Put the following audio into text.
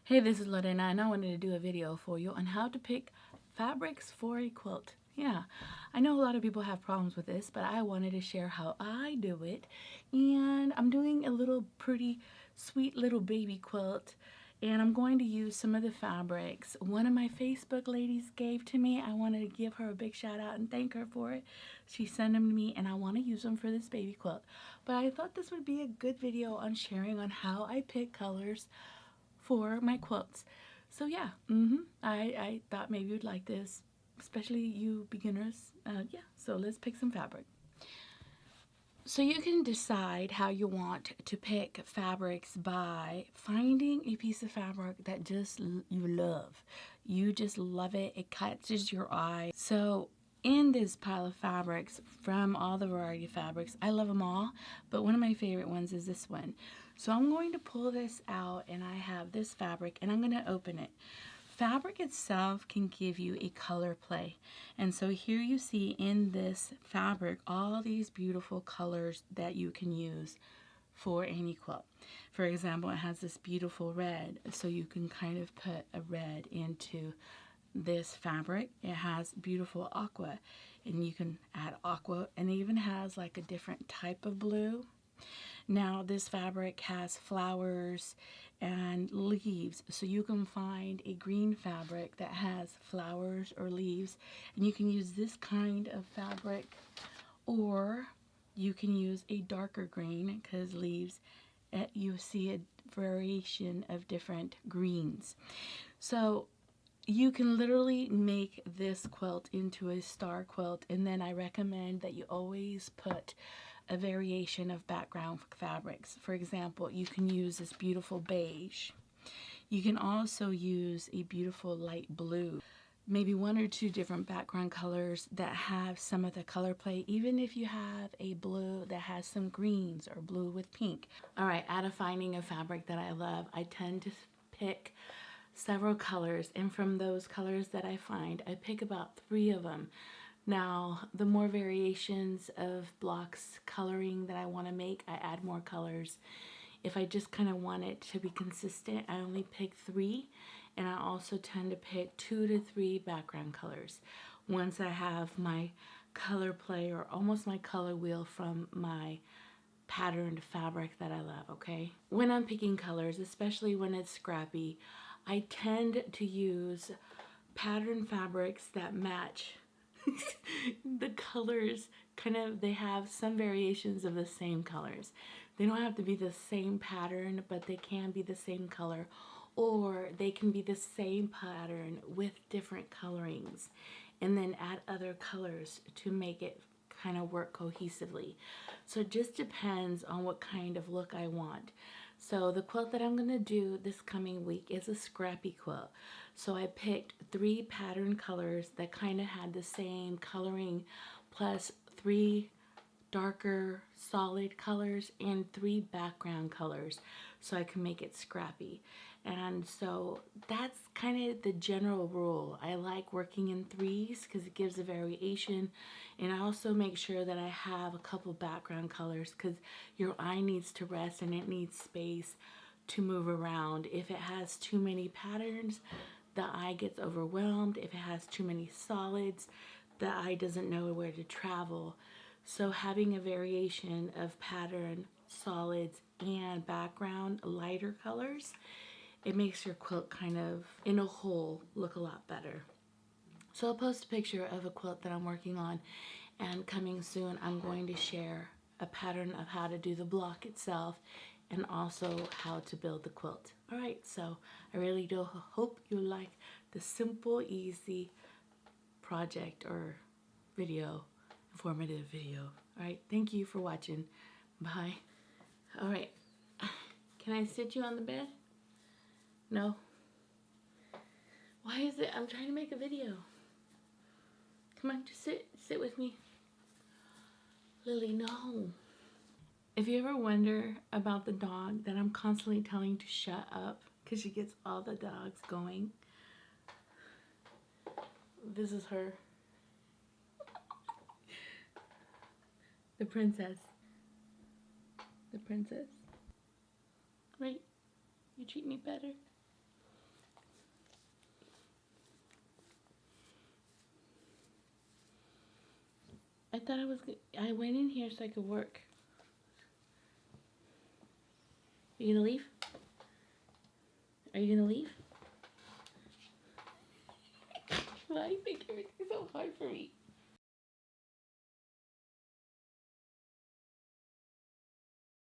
Hey, this is Lorena, and I wanted to do a video for you on how to pick fabrics for a quilt. Yeah, I know a lot of people have problems with this, but I wanted to share how I do it. And I'm doing a little pretty sweet little baby quilt, and I'm going to use some of the fabrics one of my Facebook ladies gave to me. I wanted to give her a big shout out and thank her for it. She sent them to me, and I want to use them for this baby quilt. But I thought this would be a good video on sharing on how I pick colors for my quilts. So yeah, I thought maybe you'd like this, especially you beginners. Yeah, so let's pick some fabric. So you can decide how you want to pick fabrics by finding a piece of fabric that just you love. You just love it. It catches your eye. So in this pile of fabrics, from all the variety of fabrics, I love them all, but one of my favorite ones is this one. So I'm going to pull this out, and I have this fabric, and I'm going to open it. Fabric itself can give you a color play. And so here you see in this fabric all these beautiful colors that you can use for any quilt. For example, it has this beautiful red, so you can kind of put a red into this fabric. It has beautiful aqua, and you can add aqua, and it even has like a different type of blue. Now this fabric has flowers and leaves, so you can find a green fabric that has flowers or leaves, and you can use this kind of fabric, or you can use a darker green because leaves, you see a variation of different greens. So you can literally make this quilt into a star quilt, and then I recommend that you always put a variation of background fabrics. For example, you can use this beautiful beige. You can also use a beautiful light blue. Maybe one or two different background colors that have some of the color play, even if you have a blue that has some greens or blue with pink. All right, out of finding a fabric that I love, I tend to pick several colors, and from those colors that I find, I pick about 3 of them. Now, the more variations of blocks coloring that I want to make, I add more colors. If I just kind of want it to be consistent, I only pick 3, and I also tend to pick 2 to 3 background colors. Once I have my color play, or almost my color wheel from my patterned fabric that I love, okay? When I'm picking colors, especially when it's scrappy, I tend to use patterned fabrics that match the colors. They have some variations of the same colors. They don't have to be the same pattern, but they can be the same color, or they can be the same pattern with different colorings, and then add other colors to make it kind of work cohesively. So it just depends on what kind of look I want. So the quilt that I'm going to do this coming week is a scrappy quilt. So I picked 3 pattern colors that kind of had the same coloring, plus 3 darker solid colors and 3 background colors, so I can make it scrappy. And so that's kind of the general rule. I like working in 3s because it gives a variation, and I also make sure that I have a couple background colors because your eye needs to rest and it needs space to move around. If it has too many patterns, the eye gets overwhelmed. If it has too many solids, the eye doesn't know where to travel. So having a variation of pattern, solids, and background lighter colors, it makes your quilt kind of in a whole look a lot better. So I'll post a picture of a quilt that I'm working on, and coming soon I'm going to share a pattern of how to do the block itself and also how to build the quilt. Alright, so I really do hope you like the simple, easy project or video, informative video. Alright, thank you for watching. Bye. Alright, can I sit you on the bed? No? Why is it? I'm trying to make a video. Come on, just sit with me. Lily, no. If you ever wonder about the dog that I'm constantly telling to shut up because she gets all the dogs going, this is her. The princess. The princess. Right? You treat me better. I thought I went in here so I could work. You gonna leave? Are you gonna leave? Why are you making